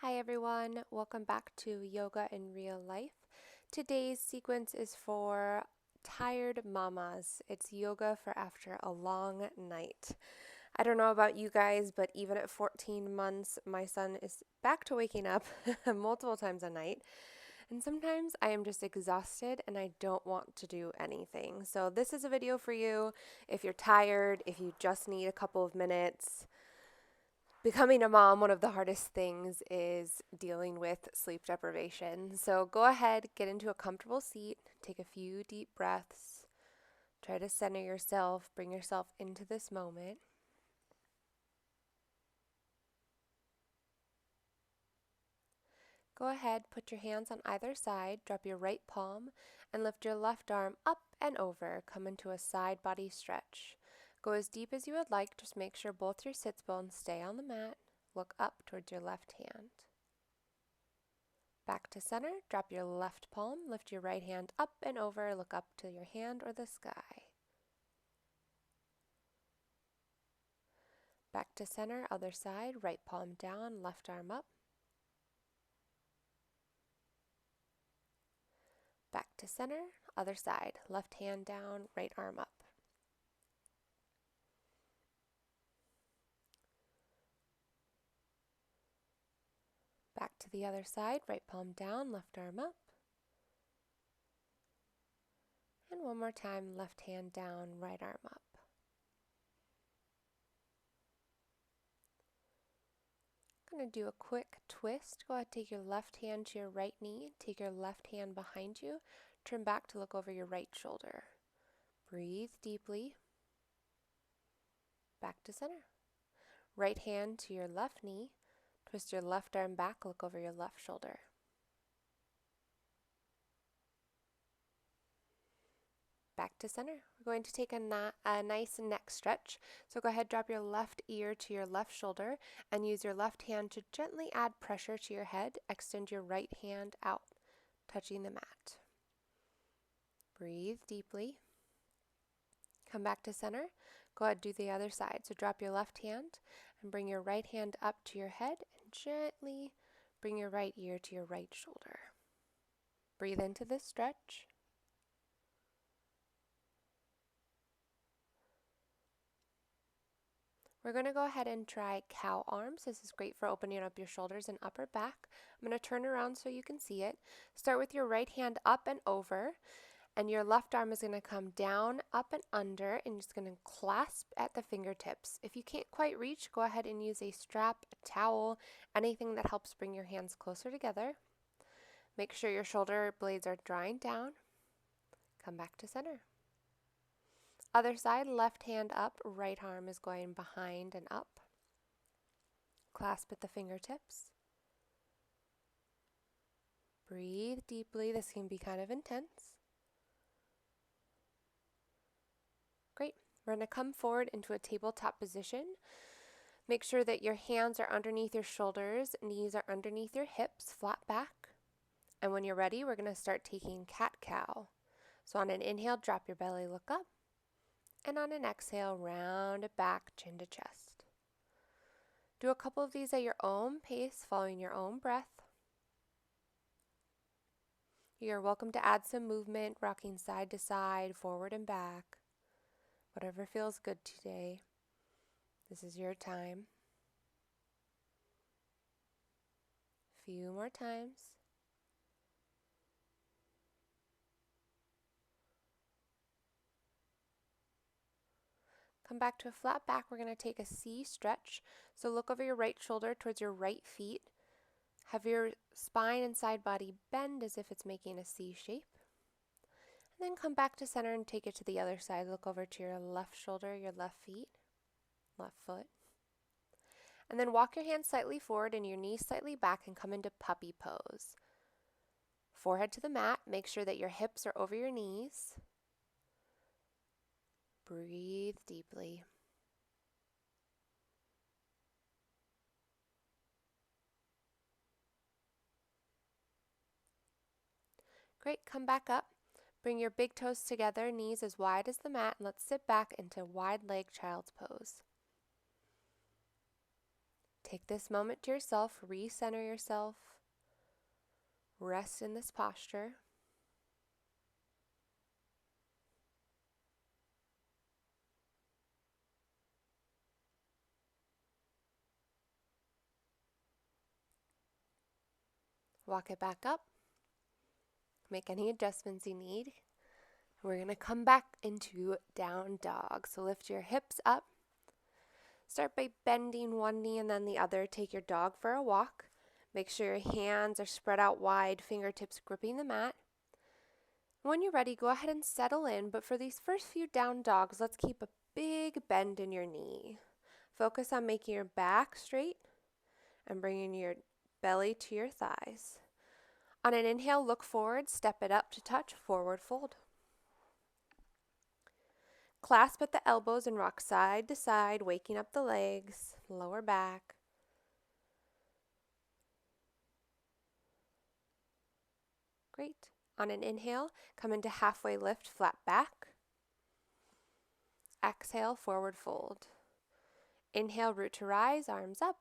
Hi everyone, welcome back to Yoga in Real Life. Today's sequence is for tired mamas. It's yoga for after a long night. I don't know about you guys, but even at 14 months, my son is back to waking up multiple times a night. And sometimes I am just exhausted and I don't want to do anything. So this is a video for you if you're tired, if you just need a couple of minutes. Becoming a mom, one of the hardest things is dealing with sleep deprivation. So go ahead, get into a comfortable seat, take a few deep breaths, try to center yourself, bring yourself into this moment. Go ahead, put your hands on either side, drop your right palm, and lift your left arm up and over. Come into a side body stretch. Go as deep as you would like, just make sure both your sits bones stay on the mat. Look up towards your left hand. Back to center, drop your left palm, lift your right hand up and over, look up to your hand or the sky. Back to center, other side, right palm down, left arm up. Back to center, other side, left hand down, right arm up. Back to the other side, right palm down, left arm up. And one more time, left hand down, right arm up. I'm going to do a quick twist. Go ahead, take your left hand to your right knee, take your left hand behind you, turn back to look over your right shoulder. Breathe deeply. Back to center. Right hand to your left knee, twist your left arm back, look over your left shoulder. Back to center. We're going to take a nice neck stretch. So go ahead, drop your left ear to your left shoulder and use your left hand to gently add pressure to your head. Extend your right hand out, touching the mat. Breathe deeply. Come back to center. Go ahead, do the other side. So drop your left hand and bring your right hand up to your head and gently bring your right ear to your right shoulder. Breathe into this stretch. We're going to go ahead and try cow arms. This is great for opening up your shoulders and upper back. I'm going to turn around so you can see it. Start with your right hand up and over, and your left arm is going to come down, up and under, and you're just going to clasp at the fingertips. If you can't quite reach, go ahead and use a strap, a towel, anything that helps bring your hands closer together. Make sure your shoulder blades are drying down. Come back to center. Other side, left hand up, right arm is going behind and up. Clasp at the fingertips. Breathe deeply. This can be kind of intense. Great. We're going to come forward into a tabletop position. Make sure that your hands are underneath your shoulders, knees are underneath your hips, flat back. And when you're ready, we're going to start taking cat-cow. So on an inhale, drop your belly, look up. And on an exhale, round it back, chin to chest. Do a couple of these at your own pace, following your own breath. You're welcome to add some movement, rocking side to side, forward and back. Whatever feels good today. This is your time. Few more times. Come back to a flat back. We're going to take a C stretch. So look over your right shoulder towards your right feet. Have your spine and side body bend as if it's making a C shape. And then come back to center and take it to the other side. Look over to your left shoulder, your left feet, left foot. And then walk your hands slightly forward and your knees slightly back and come into puppy pose. Forehead to the mat. Make sure that your hips are over your knees. Breathe deeply. Great, come back up. Bring your big toes together, knees as wide as the mat, and let's sit back into wide leg child's pose. Take this moment to yourself, recenter yourself, rest in this posture. Walk it back up. Make any adjustments you need. We're going to come back into down dog. So lift your hips up. Start by bending one knee and then the other. Take your dog for a walk. Make sure your hands are spread out wide, fingertips gripping the mat. When you're ready, go ahead and settle in. But for these first few down dogs, let's keep a big bend in your knee. Focus on making your back straight and bringing your belly to your thighs. On an inhale, look forward, step it up to touch, forward fold. Clasp at the elbows and rock side to side, waking up the legs, lower back. Great. On an inhale, come into halfway lift, flat back. Exhale, forward fold. Inhale, root to rise, arms up.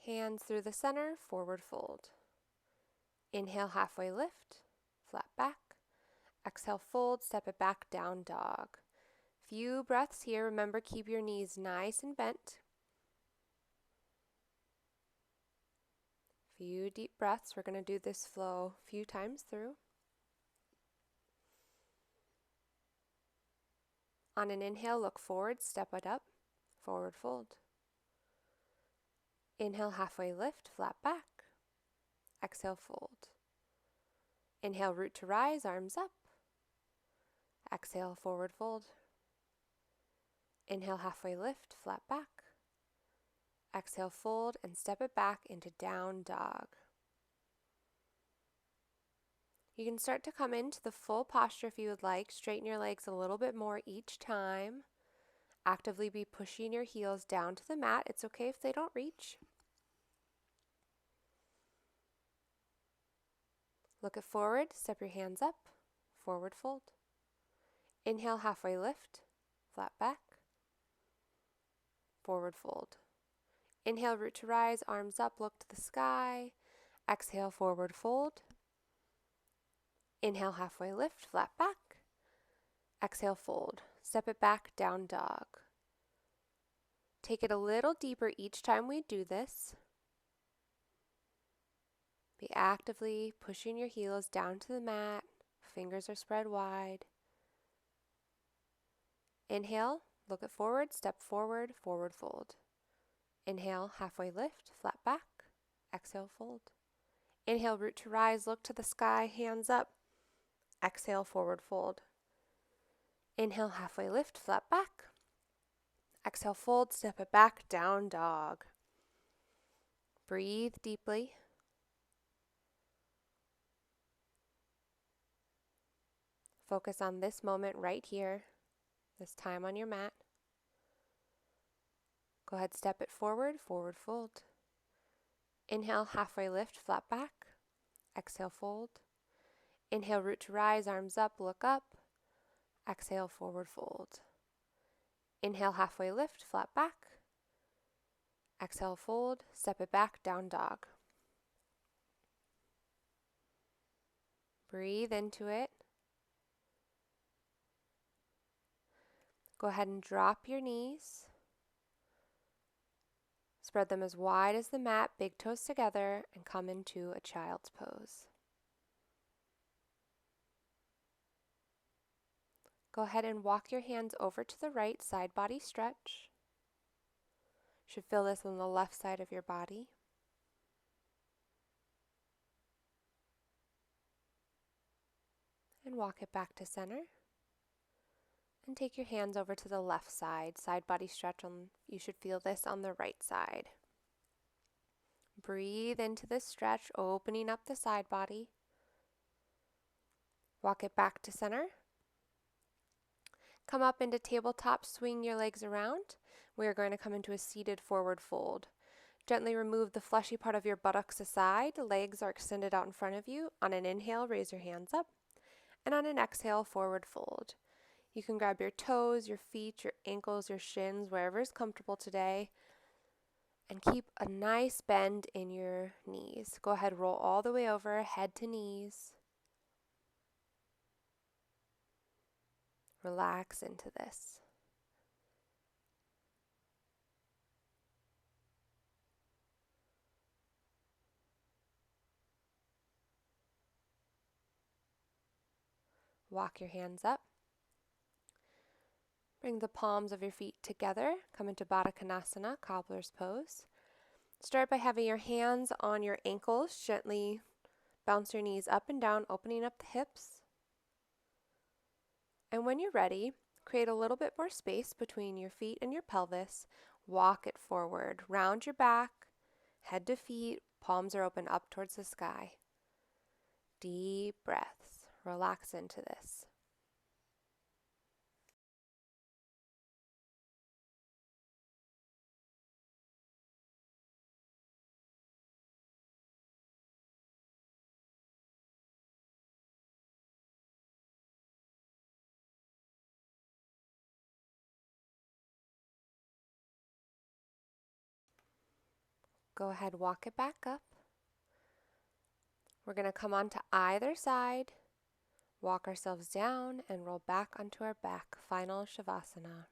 Hands through the center, forward fold. Inhale, halfway lift, flat back. Exhale, fold, step it back, down dog. Few breaths here. Remember, keep your knees nice and bent. Few deep breaths. We're going to do this flow a few times through. On an inhale, look forward, step it up, forward fold. Inhale, halfway lift, flat back. Exhale, fold. Inhale, root to rise, arms up. Exhale, forward fold. Inhale, halfway lift, flat back. Exhale, fold, and step it back into down dog. You can start to come into the full posture if you would like. Straighten your legs a little bit more each time. Actively be pushing your heels down to the mat. It's okay if they don't reach. Look it forward, step your hands up, forward fold. Inhale, halfway lift, flat back, forward fold. Inhale, root to rise, arms up, look to the sky. Exhale, forward fold. Inhale, halfway lift, flat back. Exhale, fold. Step it back, down dog. Take it a little deeper each time we do this. Be actively pushing your heels down to the mat. Fingers are spread wide. Inhale, look it forward, step forward, forward fold. Inhale, halfway lift, flat back. Exhale, fold. Inhale, root to rise, look to the sky, hands up. Exhale, forward fold. Inhale, halfway lift, flat back. Exhale, fold, step it back, down dog. Breathe deeply. Focus on this moment right here, this time on your mat. Go ahead, step it forward, forward fold. Inhale, halfway lift, flat back. Exhale, fold. Inhale, root to rise, arms up, look up. Exhale, forward fold. Inhale, halfway lift, flat back. Exhale, fold, step it back, down dog. Breathe into it. Go ahead and drop your knees. Spread them as wide as the mat, big toes together, and come into a child's pose. Go ahead and walk your hands over to the right, side body stretch. Should feel this on the left side of your body. And walk it back to center. And take your hands over to the left side, side body stretch. You should feel this on the right side. Breathe into this stretch, opening up the side body. Walk it back to center. Come up into tabletop, swing your legs around. We are going to come into a seated forward fold. Gently remove the fleshy part of your buttocks aside. Legs are extended out in front of you. On an inhale, raise your hands up. And on an exhale, forward fold. You can grab your toes, your feet, your ankles, your shins, wherever is comfortable today. And keep a nice bend in your knees. Go ahead, roll all the way over, head to knees. Relax into this. Walk your hands up. Bring the palms of your feet together. Come into Baddha Konasana, cobbler's pose. Start by having your hands on your ankles. Gently bounce your knees up and down, opening up the hips. And when you're ready, create a little bit more space between your feet and your pelvis. Walk it forward. Round your back, head to feet, palms are open up towards the sky. Deep breaths. Relax into this. Go ahead, walk it back up. We're going to come onto either side, walk ourselves down, and roll back onto our back. Final Shavasana.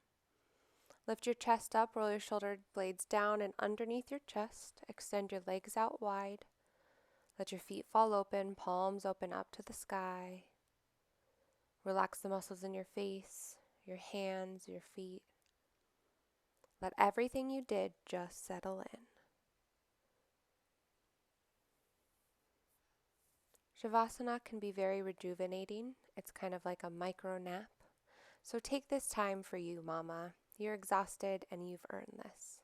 Lift your chest up, roll your shoulder blades down and underneath your chest. Extend your legs out wide. Let your feet fall open, palms open up to the sky. Relax the muscles in your face, your hands, your feet. Let everything you did just settle in. Shavasana can be very rejuvenating. It's kind of like a micro nap. So take this time for you, Mama. You're exhausted and you've earned this.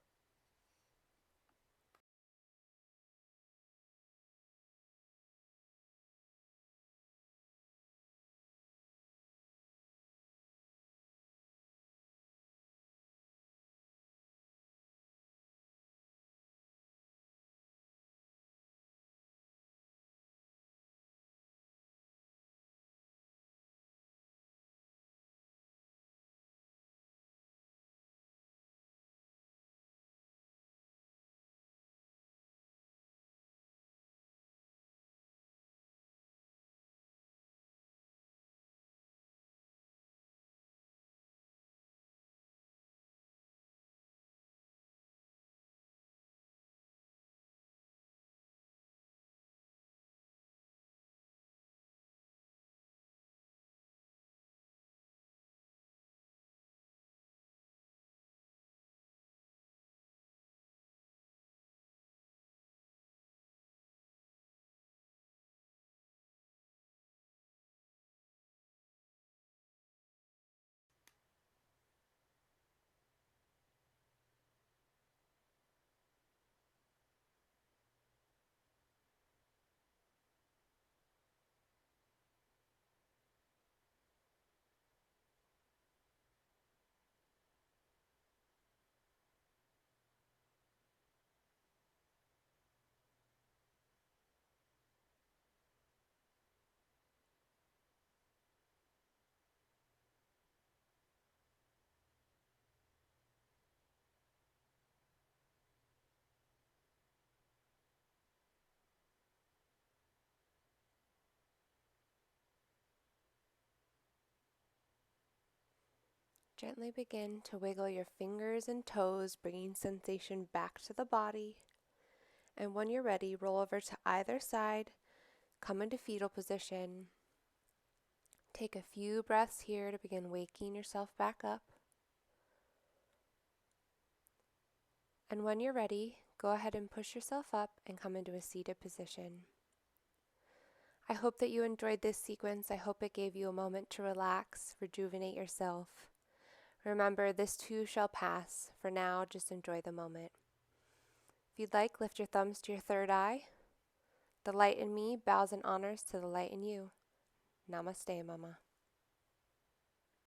Gently begin to wiggle your fingers and toes, bringing sensation back to the body. And when you're ready, roll over to either side, come into fetal position. Take a few breaths here to begin waking yourself back up. And when you're ready, go ahead and push yourself up and come into a seated position. I hope that you enjoyed this sequence. I hope it gave you a moment to relax, rejuvenate yourself. Remember, this too shall pass. For now, just enjoy the moment. If you'd like, lift your thumbs to your third eye. The light in me bows and honors to the light in you. Namaste, Mama.